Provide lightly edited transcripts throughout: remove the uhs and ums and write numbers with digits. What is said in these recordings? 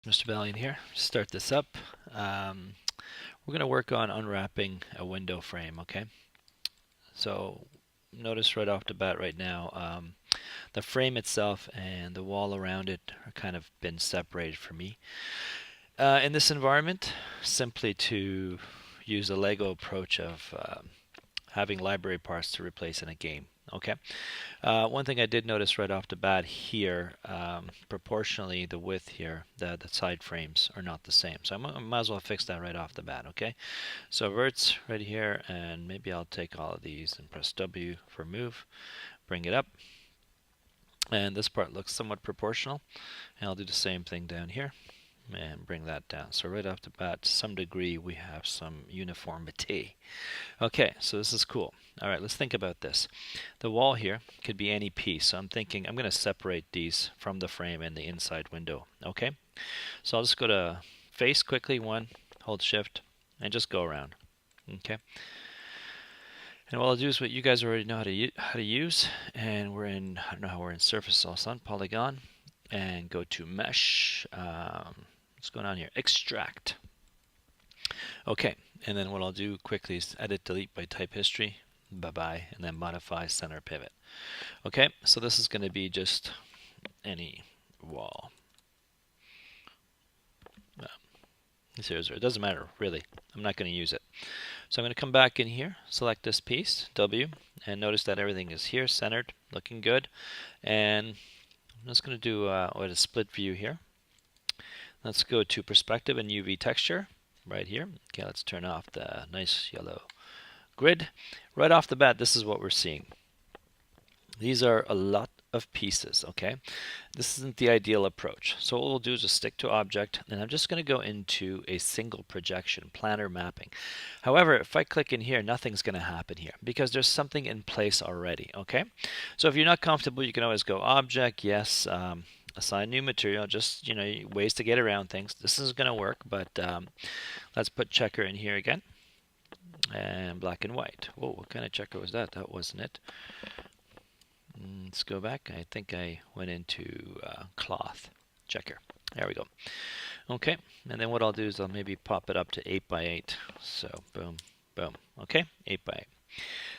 Mr. Balian here. Start this up. We're going to work on unwrapping a window frame, okay? So notice right off the bat right now, the frame itself and the wall around it are kind of been separated for me. In this environment, simply to use the Lego approach of having library parts to replace in a game. Okay. One thing I did notice right off the bat here, proportionally the width here, the side frames are not the same. So I might as well fix that right off the bat. Okay. So verts right here, and maybe I'll take all of these and press W for move, bring it up, and this part looks somewhat proportional. And I'll do the same thing down here and bring that down. So right off the bat, to some degree, we have some uniformity. Okay, so this is cool. All right, let's think about this. The wall here could be any piece. So I'm thinking I'm going to separate these from the frame and the inside window. Okay, so I'll just go to face quickly, one, hold shift, and just go around. Okay. And what I'll do is what you guys already know how to use, and we're in, I don't know how we're in surface all of a sudden, polygon, and go to mesh. What's going on here? Extract. Okay, and then what I'll do quickly is edit, delete by type history, bye-bye, and then modify center pivot. Okay, so this is going to be just any wall. It doesn't matter, really. I'm not going to use it. So I'm going to come back in here, select this piece, W, and notice that everything is here, centered, looking good. And I'm just going to do a split view here. Let's go to perspective and UV texture right here. Okay, let's turn off the nice yellow grid. Right off the bat, this is what we're seeing. These are a lot of pieces, okay? This isn't the ideal approach. So what we'll do is just stick to object, and I'm just going to go into a single projection, planar mapping. However, if I click in here, nothing's going to happen here because there's something in place already, okay? So if you're not comfortable, you can always go object, yes, assign new material, just, ways to get around things. This is going to work, but let's put checker in here again, and black and white. Whoa, what kind of checker was that? That wasn't it. Let's go back. I think I went into cloth checker. There we go. Okay, and then what I'll do is I'll maybe pop it up to 8 by 8. So boom, boom. Okay, 8 by 8.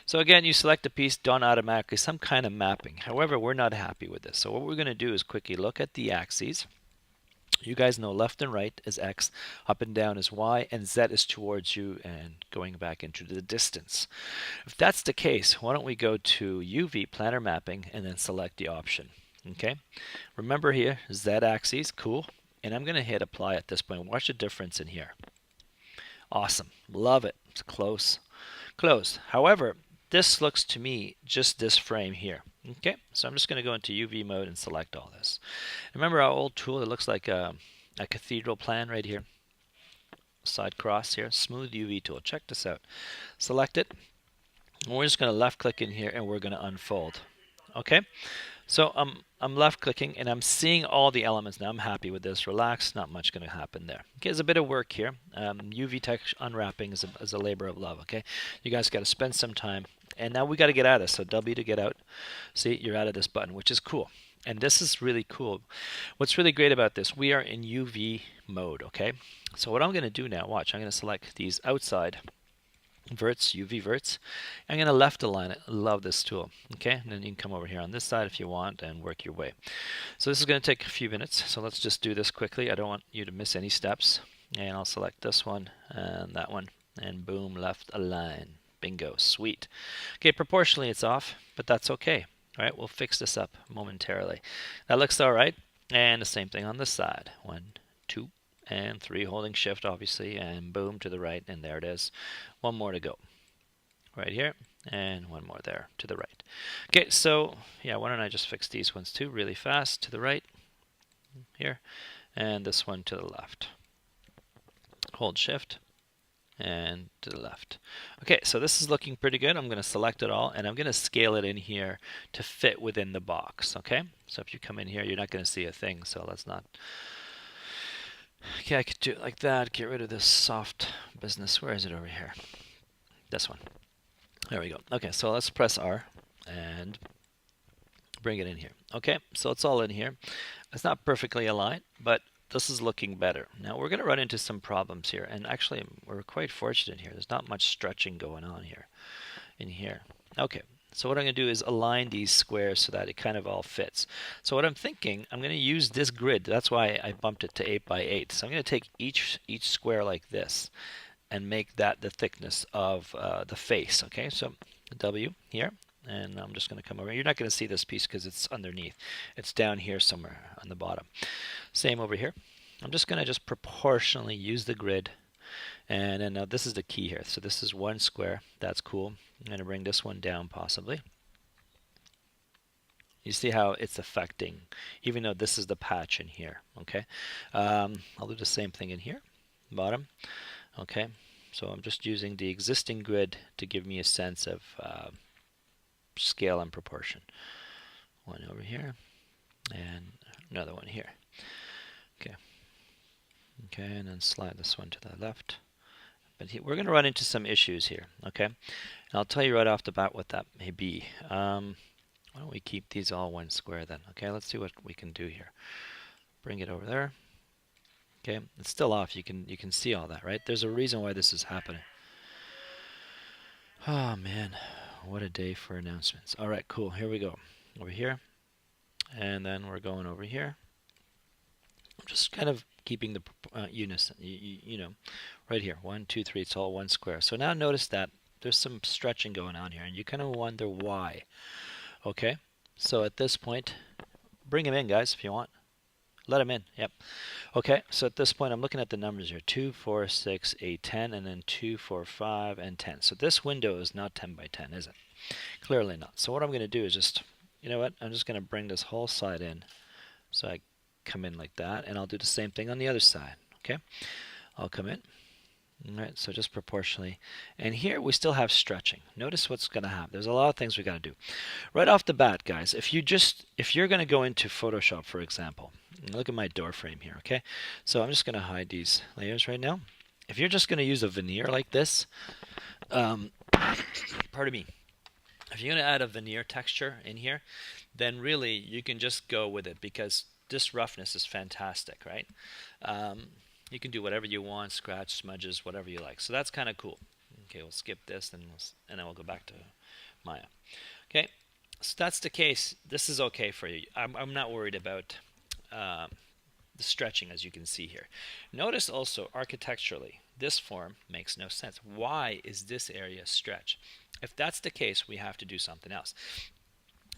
So again, you select a piece, done automatically, some kind of mapping. However, we're not happy with this. So what we're going to do is quickly look at the axes. You guys know left and right is X, up and down is Y, and Z is towards you and going back into the distance. If that's the case, why don't we go to UV planar mapping and then select the option. Okay, remember here, Z axis, cool. And I'm going to hit apply at this point. Watch the difference in here. Awesome, love it. It's close, close. However, this looks to me just this frame here. Okay, so I'm just going to go into UV mode and select all this. Remember our old tool? It looks like a cathedral plan right here. Side cross here, smooth UV tool. Check this out. Select it. And we're just going to left click in here and we're going to unfold. Okay, so I'm left clicking and I'm seeing all the elements now. I'm happy with this. Relax, not much going to happen there. Okay, there's a bit of work here. UV text unwrapping is a labor of love. Okay, you guys got to spend some time. And now we got to get out of this. So W to get out. See, you're out of this button, which is cool. And this is really cool. What's really great about this, we are in UV mode, okay? So what I'm going to do now, watch, I'm going to select these outside verts, UV verts. I'm going to left align it. Love this tool, okay? And then you can come over here on this side if you want and work your way. So this is going to take a few minutes. So let's just do this quickly. I don't want you to miss any steps. And I'll select this one and that one. And boom, left align. Bingo, sweet. Okay, proportionally it's off, but that's okay. All right, we'll fix this up momentarily. That looks all right. And the same thing on this side. 1, 2, and 3, holding shift obviously, and boom to the right, and there it is. One more to go. Right here, and one more there to the right. Okay, so yeah, why don't I just fix these ones too really fast to the right here, and this one to the left. Hold shift. And to the left. Okay, so this is looking pretty good. I'm going to select it all and I'm going to scale it in here to fit within the box. Okay, so if you come in here, you're not going to see a thing, so let's not. Okay, I could do it like that. Get rid of this soft business. Where is it over here? This one. There we go. Okay, so let's press R and bring it in here. Okay, so it's all in here. It's not perfectly aligned, but this is looking better. Now we're going to run into some problems here, and actually we're quite fortunate here. There's not much stretching going on here in here. Okay, so what I'm going to do is align these squares so that it kind of all fits. So what I'm thinking, I'm going to use this grid. That's why I bumped it to 8 by 8. So I'm going to take each square like this and make that the thickness of the face. Okay, so W here. And I'm just going to come over. You're not going to see this piece because it's underneath. It's down here somewhere on the bottom. Same over here. I'm just going to just proportionally use the grid. And then now this is the key here. So this is one square. That's cool. I'm going to bring this one down possibly. You see how it's affecting, even though this is the patch in here. Okay. I'll do the same thing in here, bottom. Okay. So I'm just using the existing grid to give me a sense of scale and proportion. One over here and another one here. Okay. Okay, and then slide this one to the left. But we're going to run into some issues here. Okay, and I'll tell you right off the bat what that may be. Why don't we keep these all one square then? Okay, let's see what we can do here. Bring it over there. Okay, it's still off. You can see all that, right? There's a reason why this is happening. Oh man, what a day for announcements. All right, cool. Here we go. Over here, and then we're going over here. I'm just kind of keeping the unison, you know, right here. 1, 2, 3. It's all one square. So now notice that there's some stretching going on here, and you kind of wonder why. Okay, so at this point, bring him in, guys, if you want. Let him in. Yep. Okay, so at this point, I'm looking at the numbers here: 2, 4, 6, 8, 10, and then 2, 4, 5, and 10. So this window is not 10 by 10, is it? Clearly not. So what I'm going to do is just, you know what? I'm just going to bring this whole side in. So I come in like that, and I'll do the same thing on the other side. Okay, I'll come in. All right, so just proportionally, and here we still have stretching. Notice what's going to happen. There's a lot of things we got to do right off the bat, guys. If you're going to go into Photoshop, for example, look at my door frame here. Okay, so I'm just going to hide these layers right now. If you're just going to use a veneer like this, pardon me, if you're going to add a veneer texture in here, then really you can just go with it, because this roughness is fantastic, right? You can do whatever you want, scratch, smudges, whatever you like. So that's kind of cool. Okay, we'll skip this, and then we'll go back to Maya. Okay, so that's the case. This is okay for you. I'm not worried about the stretching, as you can see here. Notice also, architecturally, this form makes no sense. Why is this area stretched? If that's the case, we have to do something else.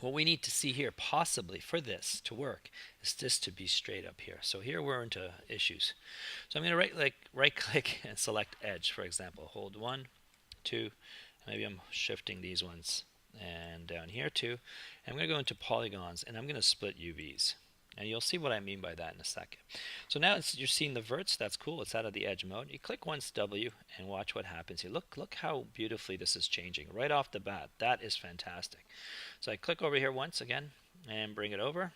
What we need to see here, possibly for this to work, is this to be straight up here. So here we're into issues. So I'm going to right click and select edge, for example. Hold 1, 2, maybe I'm shifting these ones, and down here too. And I'm going to go into polygons, and I'm going to split UVs. And you'll see what I mean by that in a second. So now you're seeing the verts. That's cool. It's out of the edge mode. You click once W and watch what happens here. Look how beautifully this is changing right off the bat. That is fantastic. So I click over here once again and bring it over.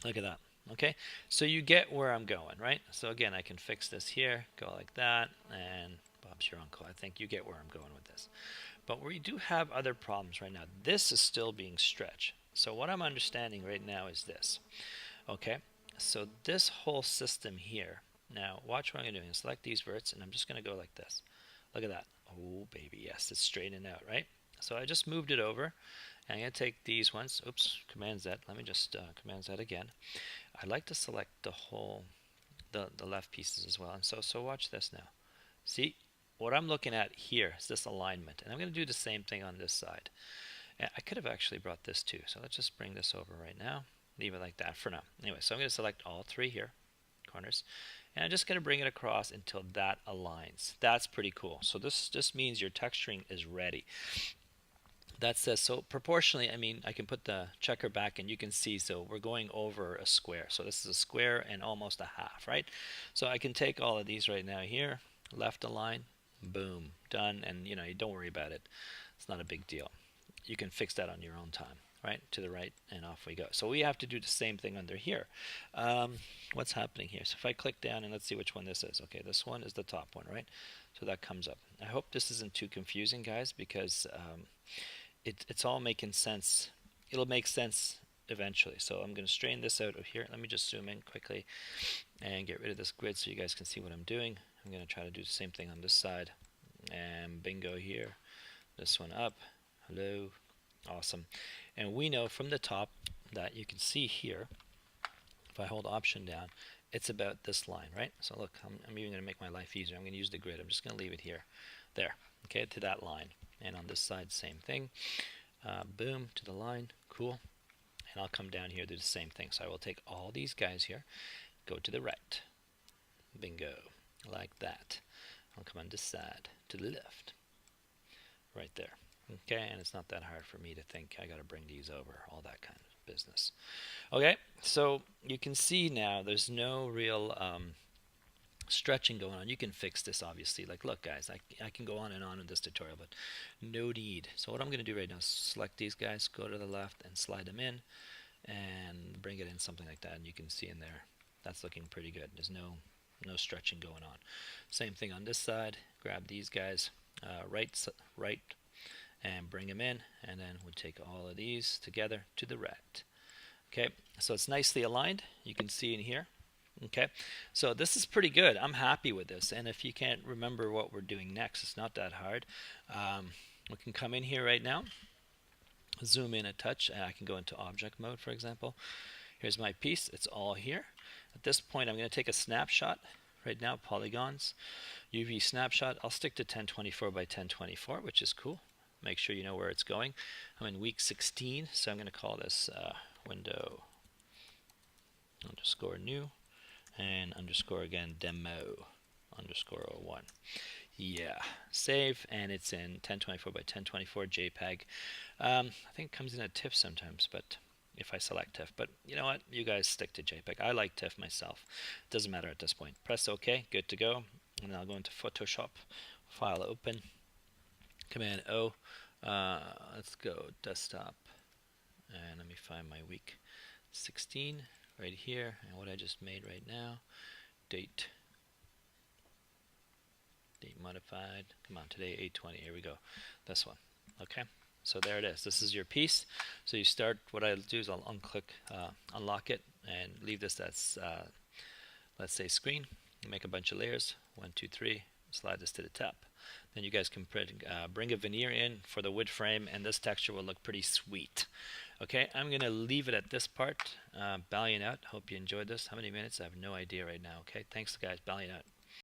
Look at that. Okay, so you get where I'm going, right? So again, I can fix this here, go like that, and Bob's your uncle. I think you get where I'm going with this. But we do have other problems right now. This is still being stretched. So what I'm understanding right now is this. Okay, so this whole system here. Now watch what I'm doing. Select these verts, and I'm just going to go like this. Look at that. Oh baby, yes, it's straightening out, right? So I just moved it over. And I'm going to take these ones. Oops, Command Z. Let me just Command Z again. I'd like to select the whole, the left pieces as well. And so watch this now. See, what I'm looking at here is this alignment. And I'm going to do the same thing on this side. And I could have actually brought this too. So let's just bring this over right now. Leave it like that for now. Anyway, so I'm going to select all 3 here, corners. And I'm just going to bring it across until that aligns. That's pretty cool. So this just means your texturing is ready. That's this. So proportionally, I mean, I can put the checker back and you can see, so we're going over a square. So this is a square and almost a half, right? So I can take all of these right now here, left align, boom, done. And you know, you don't worry about it. It's not a big deal. You can fix that on your own time, right? To the right, and off we go. So we have to do the same thing under here. What's happening here? So if I click down, and let's see which one this is. Okay, this one is the top one, right? So that comes up. I hope this isn't too confusing, guys, because it's all making sense. It'll make sense eventually. So I'm going to straighten this out of here. Let me just zoom in quickly. and get rid of this grid so you guys can see what I'm doing. I'm going to try to do the same thing on this side, and bingo here. This one up. Hello. Awesome. And we know from the top that you can see here, if I hold option down, it's about this line, right? So look, I'm even going to make my life easier. I'm going to use the grid. I'm just going to leave it here. There. Okay, to that line. And on this side, same thing. Boom, to the line. Cool. And I'll come down here, do the same thing. So I will take all these guys here, go to the right. Bingo. Like that. I'll come on this side, to the left. Right there. Okay, and it's not that hard for me to think I got to bring these over, all that kind of business. Okay, so you can see now there's no real stretching going on. You can fix this, obviously. Like, look, guys, I can go on in this tutorial, but no need. So what I'm going to do right now is select these guys, go to the left, and slide them in, and bring it in something like that. And you can see in there, that's looking pretty good. There's no stretching going on. Same thing on this side. Grab these guys, right, and bring them in, and then we'll take all of these together to the right. Okay, so it's nicely aligned. You can see in here. Okay, so this is pretty good. I'm happy with this, and if you can't remember what we're doing next, it's not that hard. We can come in here right now, zoom in a touch, and I can go into object mode, for example. Here's my piece. It's all here. At this point, I'm going to take a snapshot. Right now, polygons, UV snapshot. I'll stick to 1024 by 1024, which is cool. Make sure you know where it's going. I'm in week 16, so I'm going to call this window underscore new and underscore again demo underscore 01. Yeah, save, and it's in 1024 by 1024 JPEG. I think it comes in a TIFF sometimes, but if I select TIFF, but you know what? You guys stick to JPEG. I like TIFF myself. It doesn't matter at this point. Press OK, good to go, and then I'll go into Photoshop, file open. Command O, let's go desktop, and let me find my week 16 right here, and what I just made right now, date modified, come on, today 8/20, here we go, this one. Okay, so there it is. This is your piece. So you start, what I'll do is I'll unlock it, and leave this as, let's say, screen. Make a bunch of layers, 1, 2, 3, slide this to the top. Then you guys can bring a veneer in for the wood frame, and this texture will look pretty sweet. Okay, I'm going to leave it at this part. Balian out. Hope you enjoyed this. How many minutes? I have no idea right now. Okay, thanks, guys. Balian out.